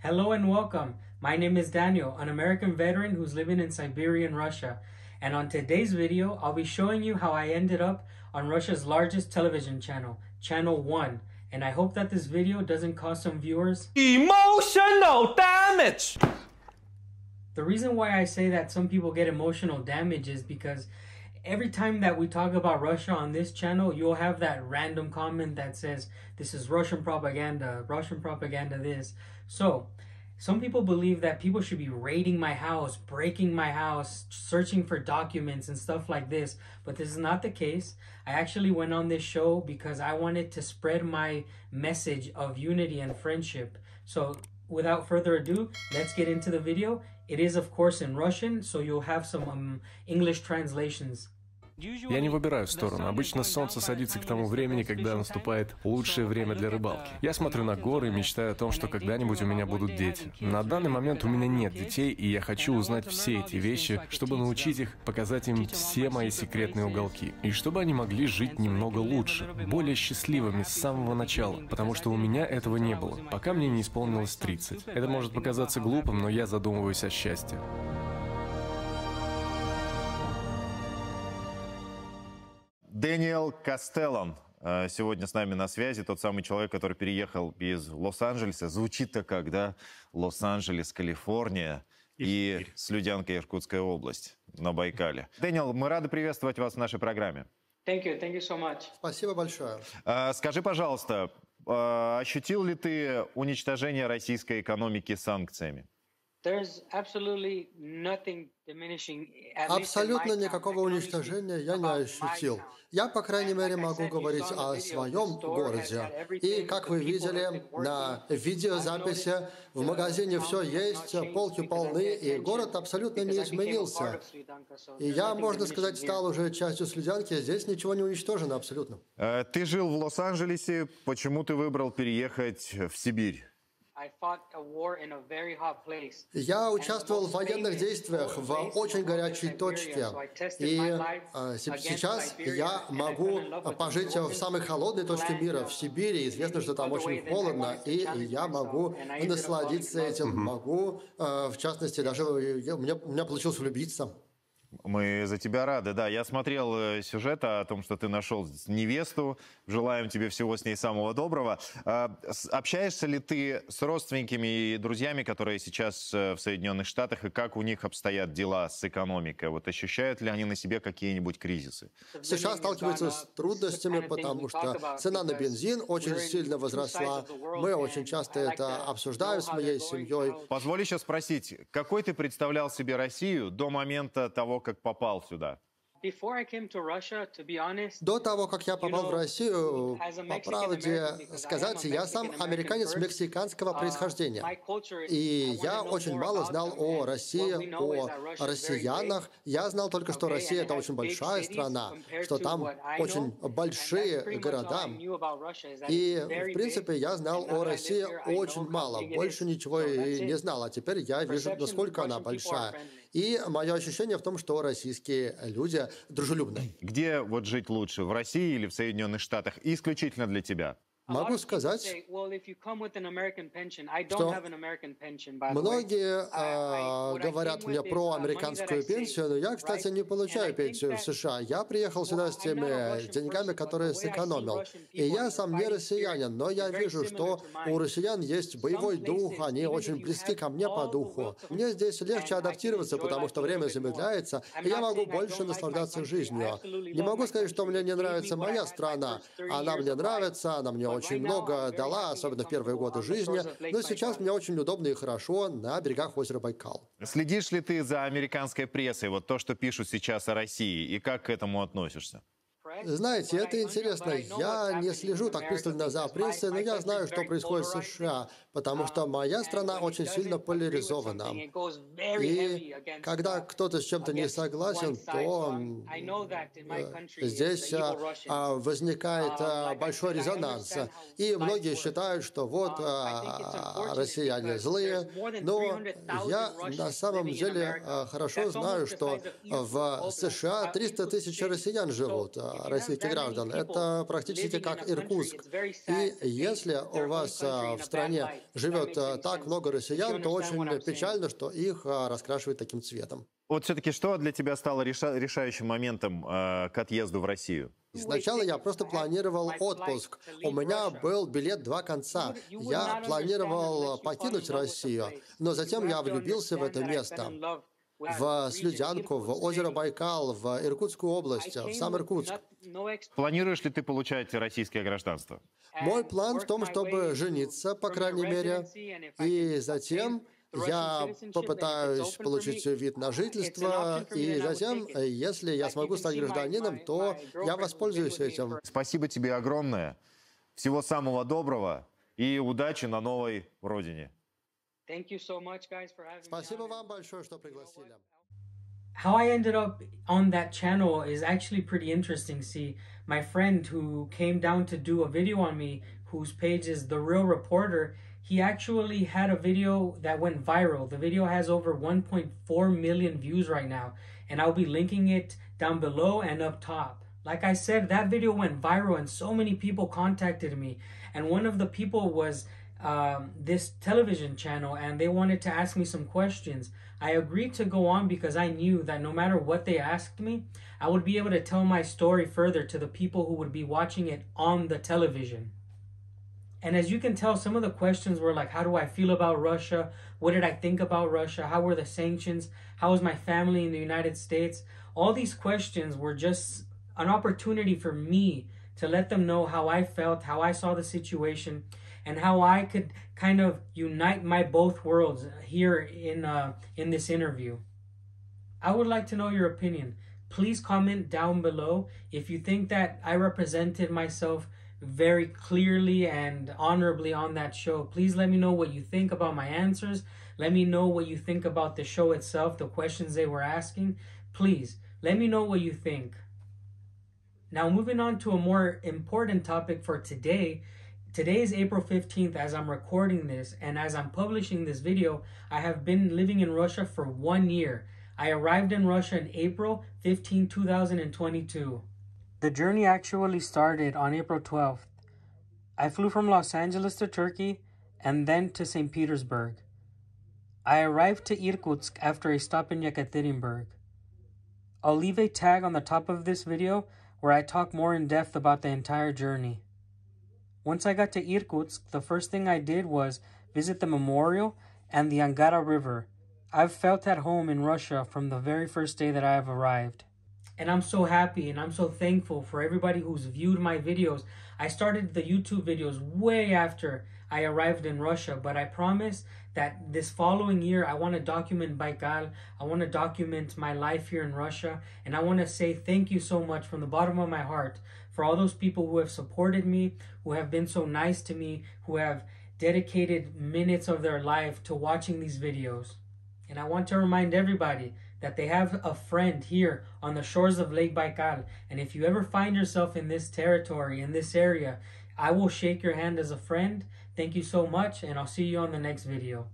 Hello and welcome. My name is Daniel, an American veteran who's living in Siberian Russia. And on today's video, I'll be showing you how I ended up on Russia's largest television channel, Channel 1. And I hope that this video doesn't cause some viewers emotional damage. The reason why I say that some people get emotional damage is because every time that we talk about Russia on this channel, you'll have that random comment that says, this is Russian propaganda this. So, some people believe that people should be raiding my house, breaking my house, searching for documents and stuff like this. But this is not the case. I actually went on this show because I wanted to spread my message of unity and friendship. So, without further ado, let's get into the video. It is, of course, in Russian, so you'll have some English translations. Я не выбираю сторону. Обычно солнце садится к тому времени, когда наступает лучшее время для рыбалки. Я смотрю на горы и мечтаю о том, что когда-нибудь у меня будут дети. На данный момент у меня нет детей, и я хочу узнать все эти вещи, чтобы научить их, показать им все мои секретные уголки. И чтобы они могли жить немного лучше, более счастливыми с самого начала, потому что у меня этого не было, пока мне не исполнилось 30. Это может показаться глупым, но я задумываюсь о счастье. Дэниел Кастеллон сегодня с нами на связи, тот самый человек, который переехал из Лос-Анджелеса. Звучит-то как, да? Лос-Анджелес, Калифорния и Слюдянка, Иркутская область на Байкале. Дэниел, мы рады приветствовать вас в нашей программе. Thank you so much. Спасибо большое. Скажи, пожалуйста, ощутил ли ты уничтожение российской экономики санкциями? Абсолютно никакого уничтожения я не ощутил. Я, по крайней мере, могу говорить о своем городе. И, как вы видели на видеозаписи, в магазине все есть, полки полны, и город абсолютно не изменился. И я, можно сказать, стал уже частью Слюдянки, здесь ничего не уничтожено абсолютно. Ты жил в Лос-Анджелесе, почему ты выбрал переехать в Сибирь? Я участвовал в военных действиях в очень горячей точке. И сейчас я могу пожить в самой холодной точке мира, в Сибири. Известно, что там очень холодно, и я могу насладиться этим. Могу, в частности, даже у меня получилось влюбиться. Мы за тебя рады, да. Я смотрел сюжет о том, что ты нашел невесту. Желаем тебе всего с ней самого доброго. Общаешься ли ты с родственниками и друзьями, которые сейчас в Соединенных Штатах, и как у них обстоят дела с экономикой? Вот ощущают ли они на себе какие-нибудь кризисы? США сталкиваются с трудностями, потому что цена на бензин очень сильно возросла. Мы очень часто это обсуждаем с моей семьей. Позволь еще спросить, какой ты представлял себе Россию до момента того, как попал сюда? До того, как я попал в Россию, по правде сказать, я сам американец мексиканского происхождения. И я очень мало знал о России, о россиянах. Я знал только, что Россия — это очень большая страна, что там очень большие города. И, в принципе, я знал о России очень мало, больше ничего и не знал. А теперь я вижу, насколько она большая. И мое ощущение в том, что российские люди дружелюбны. Где вот жить лучше, в России или в Соединенных Штатах? И исключительно для тебя. Могу сказать, что многие говорят мне про американскую пенсию, но я, кстати, не получаю пенсию в США. Я приехал сюда с теми деньгами, которые сэкономил. И я сам не россиянин, но я вижу, что у россиян есть боевой дух, они очень близки ко мне по духу. Мне здесь легче адаптироваться, потому что время замедляется, и я могу больше наслаждаться жизнью. Не могу сказать, что мне не нравится моя страна. Она мне нравится, она мне очень много дала, особенно в первые годы жизни, но сейчас мне очень удобно и хорошо на берегах озера Байкал. Следишь ли ты за американской прессой, вот то, что пишут сейчас о России, и как к этому относишься? Знаете, это интересно. Я не слежу так пристально за прессой, но я знаю, что происходит в США, потому что моя страна очень сильно поляризована. И когда кто-то с чем-то не согласен, то здесь возникает большой резонанс. И многие считают, что вот россияне злые, но я на самом деле хорошо знаю, что в США 300 тысяч россиян живут, российских граждан. Это практически как Иркутск. И если у вас в стране живет так много россиян, то очень печально, что их раскрашивают таким цветом. Вот все-таки что для тебя стало решающим моментом к отъезду в Россию? Сначала я просто планировал отпуск. У меня был билет два конца. Я планировал покинуть Россию, но затем я влюбился в это место. В Слюдянку, в озеро Байкал, в Иркутскую область, в сам Иркутск. Планируешь ли ты получать российское гражданство? Мой план в том, чтобы жениться, по крайней мере, и затем я попытаюсь получить вид на жительство, и затем, если я смогу стать гражданином, то я воспользуюсь этим. Спасибо тебе огромное. Всего самого доброго и удачи на новой родине. Спасибо вам большое, что пригласили. How I ended up on that channel is actually pretty interesting. See, my friend who came down to do a video on me, whose page is The Real Reporter, he actually had a video that went viral. The video has over 1.4 million views right now, and I'll be linking it down below and up top. Like I said, that video went viral and so many people contacted me. And one of the people was this television channel, and they wanted to ask me some questions. I agreed to go on because I knew that no matter what they asked me, I would be able to tell my story further to the people who would be watching it on the television. And as you can tell, some of the questions were like, how do I feel about Russia? What did I think about Russia? How were the sanctions? How was my family in the United States? All these questions were just an opportunity for me to let them know how I felt, how I saw the situation, and how I could kind of unite my both worlds here in this interview. I would like to know your opinion. Please comment down below if you think that I represented myself very clearly and honorably on that show. Please let me know what you think about my answers. Let me know what you think about the show itself, the questions they were asking. Please, let me know what you think. Now, moving on to a more important topic for today. Today is April 15th as I'm recording this, and as I'm publishing this video, I have been living in Russia for 1 year. I arrived in Russia in April 15, 2022. The journey actually started on April 12th. I flew from Los Angeles to Turkey and then to St. Petersburg. I arrived to Irkutsk after a stop in Yekaterinburg. I'll leave a tag on the top of this video where I talk more in depth about the entire journey. Once I got to Irkutsk, the first thing I did was visit the memorial and the Angara River. I've felt at home in Russia from the very first day that I have arrived. And I'm so happy and I'm so thankful for everybody who's viewed my videos. I started the YouTube videos way after I arrived in Russia, but I promise that this following year, I want to document Baikal. I want to document my life here in Russia. And I want to say thank you so much from the bottom of my heart for all those people who have supported me, who have been so nice to me, who have dedicated minutes of their life to watching these videos. And I want to remind everybody that they have a friend here on the shores of Lake Baikal. And if you ever find yourself in this territory, in this area, I will shake your hand as a friend. Thank you so much, and I'll see you on the next video.